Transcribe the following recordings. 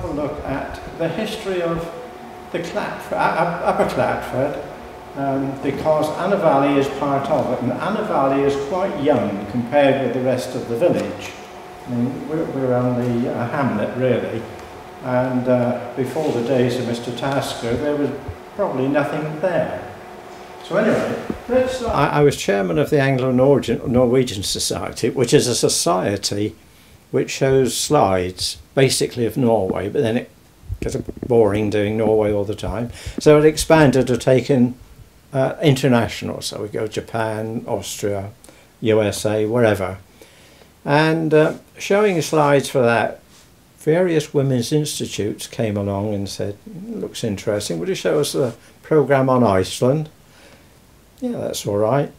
have a look at the history of the Upper Clatford, because Anna Valley is part of it, and Anna Valley is quite young compared with the rest of the village. I mean, we're only a hamlet really, and before the days of Mr. Tasker there was probably nothing there. So anyway, let's start. I was chairman of the Anglo-Norwegian Society, which is a society which shows slides basically of Norway, but then it gets boring doing Norway all the time. So it expanded to take in international, so we go Japan, Austria, USA, wherever. And showing slides for that, various women's institutes came along and said, looks interesting, would you show us a programme on Iceland? Yeah, that's all right.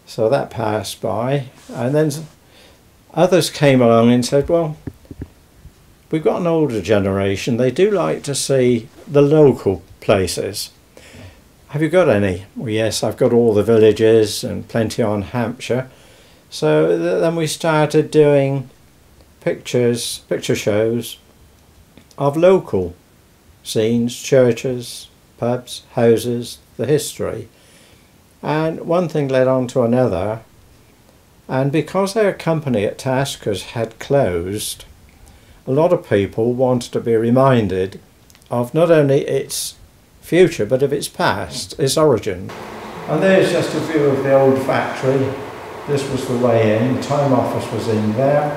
So that passed by, and then others came along and said, well, we've got an older generation, they do like to see the local places. Have you got any? Well, yes, I've got all the villages and plenty on Hampshire. So then we started doing picture shows of local scenes, churches, pubs, houses, the history. And one thing led on to another, and because our company at Tasker's had closed, a lot of people wanted to be reminded of not only its future but of its past, its origin. And there's just a view of the old factory. This was the way in, the time office was in there,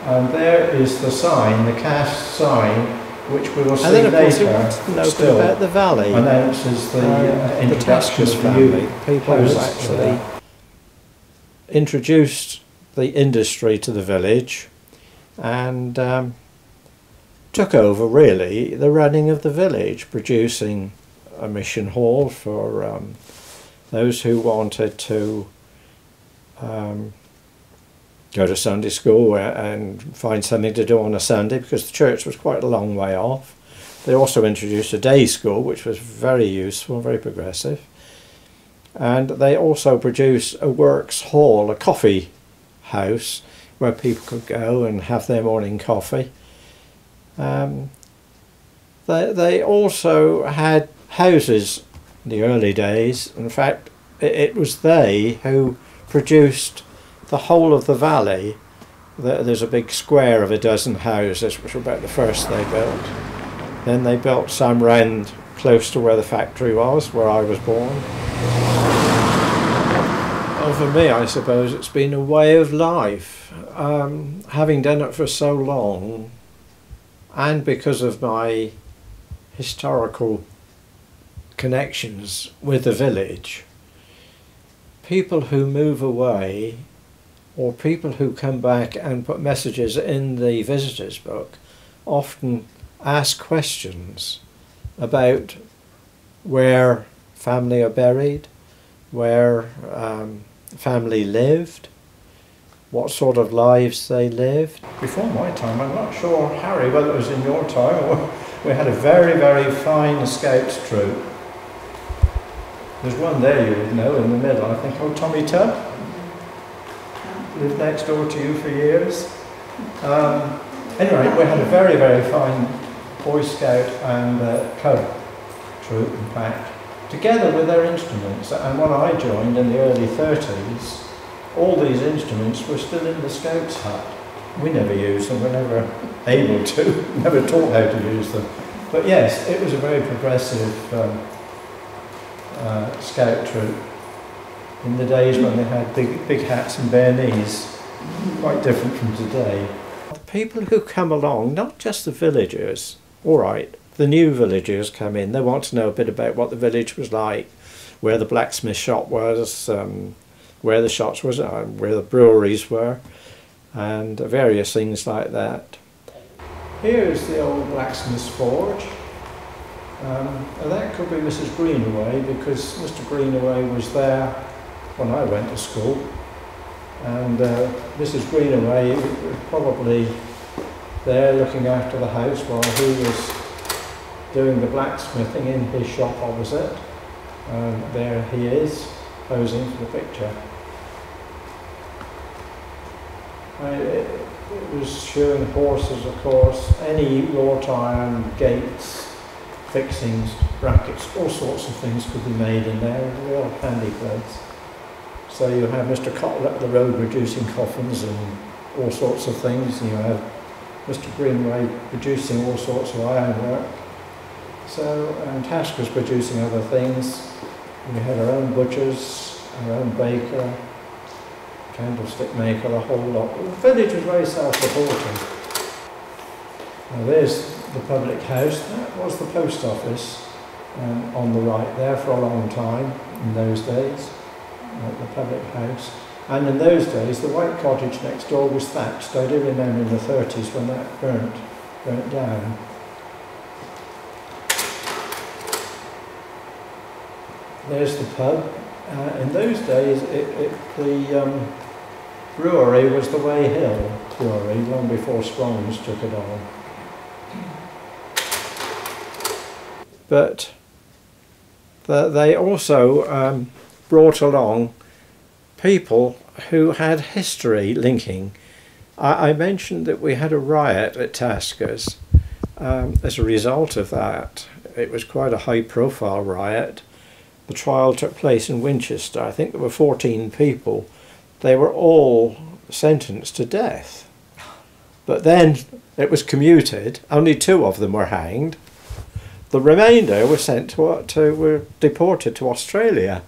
and there is the sign, the cast sign, which we will see later. And then of course we wanted to know about the valley. Announces the introduction of the new people who actually introduced the industry to the village and took over really the running of the village, producing a mission hall for those who wanted to go to Sunday school and find something to do on a Sunday, because the church was quite a long way off. They also introduced a day school, which was very useful, very progressive. And they also produced a works hall, a coffee house, where people could go and have their morning coffee. They also had houses in the early days. In fact, it was they who produced the whole of the valley. There's a big square of a dozen houses, which were about the first they built. Then they built some round close to where the factory was, where I was born. Well, for me, I suppose it's been a way of life. Having done it for so long, and because of my historical connections with the village, people who move away or people who come back and put messages in the visitors book often ask questions about where family are buried, where family lived, what sort of lives they lived. Before my time, I'm not sure, Harry, whether it was in your time, or we had a very, very fine Scouts troop. There's one there you would know in the middle, I think, old Tommy Tubb. Lived next door to you for years. Anyway, we had a very, very fine Boy Scout and Cub troop, in fact, together with their instruments. And when I joined in the early 30s, all these instruments were still in the Scouts' hut. We never used them, we were never able to, never taught how to use them. But yes, it was a very progressive Scout troop in the days when they had big hats and bare knees, quite different from today. The people who come along, not just the villagers, all right, the new villagers come in, they want to know a bit about what the village was like, where the blacksmith shop was, where the shops was, where the breweries were, and various things like that. Here's the old blacksmith's forge. And that could be Mrs. Greenaway, because Mr. Greenaway was there when I went to school, and Mrs. Greenaway was probably there looking after the house while he was doing the blacksmithing in his shop opposite. And there he is, posing for the picture. It It was shoeing horses, of course, any wrought iron, gates, fixings, brackets, all sorts of things could be made in there. It was a real handy place. So you have Mr. Cottle up the road producing coffins and all sorts of things. You have Mr. Greenway producing all sorts of ironwork. So, and Tasker's producing other things. We had our own butchers, our own baker, candlestick maker, the whole lot. The village was very self-supporting. Now there's the public house. That was the post office on the right there for a long time in those days, the public house. And in those days, the white cottage next door was thatched. I do remember in the 30s when that burnt down. There's the pub. In those days, the brewery was the Way Hill brewery, long before Strong's took it on. But they also brought along people who had history linking. I mentioned that we had a riot at Tasker's. As a result of that, it was quite a high-profile riot. The trial took place in Winchester. I think there were 14 people. They were all sentenced to death. But then it was commuted. Only 2 of them were hanged. The remainder were were deported to Australia.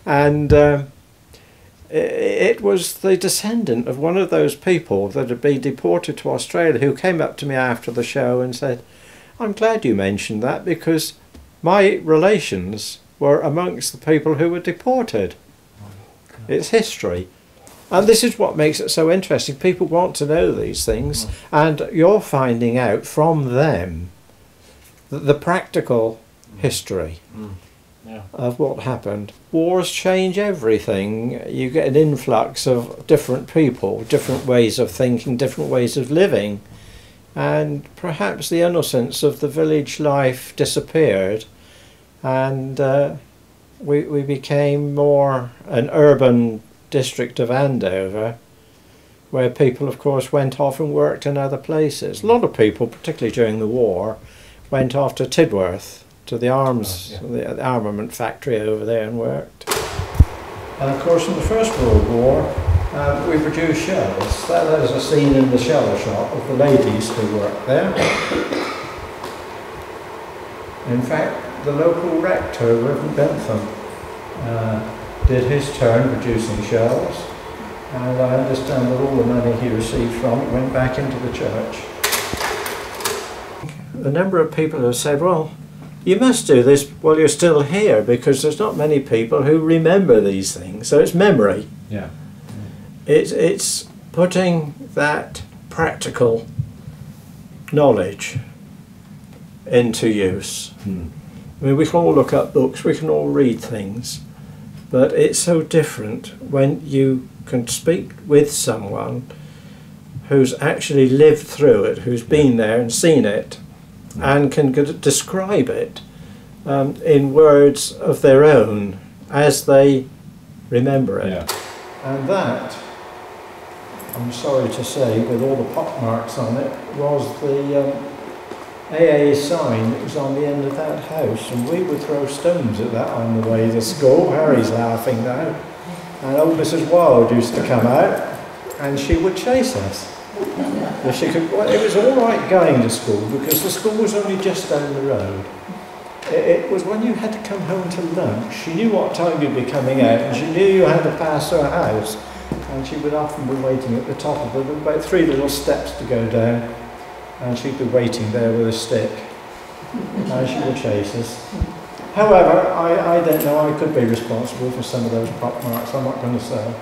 And it was the descendant of one of those people that had been deported to Australia who came up to me after the show and said, "I'm glad you mentioned that because my relations were amongst the people who were deported." It's history. And this is what makes it so interesting. People want to know these things, and you're finding out from them the practical history of what happened. Wars change everything. You get an influx of different people, different ways of thinking, different ways of living, and perhaps the innocence of the village life disappeared, and we became more an urban district of Andover, where people of course went off and worked in other places. A lot of people, particularly during the war, went off to Tidworth, to the the armament factory over there, and worked. And of course in the First World War we produced shells. That is a scene in the shell shop of the ladies who worked there. In fact, the local rector, Reverend Bentham, did his turn producing shells, and I understand that all the money he received from it went back into the church. A number of people have said, well, you must do this while you're still here because there's not many people who remember these things. So it's memory. Yeah. It's putting that practical knowledge into use. I mean, we can all look up books, we can all read things, but it's so different when you can speak with someone who's actually lived through it, who's been there and seen it, and can describe it in words of their own as they remember it. Yeah. And that, I'm sorry to say, with all the pock marks on it, was the AA sign that was on the end of that house, and we would throw stones at that on the way to school. Harry's laughing now. And old Mrs. Wilde used to come out and she would chase us. She could, well, it was all right going to school because the school was only just down the road. It was when you had to come home to lunch. She knew what time you'd be coming out and she knew you had to pass her house, and she would often be waiting at the top of it. There were about 3 little steps to go down, and she'd be waiting there with a stick and she would chase us. However, I don't know, I could be responsible for some of those pock marks, I'm not going to say.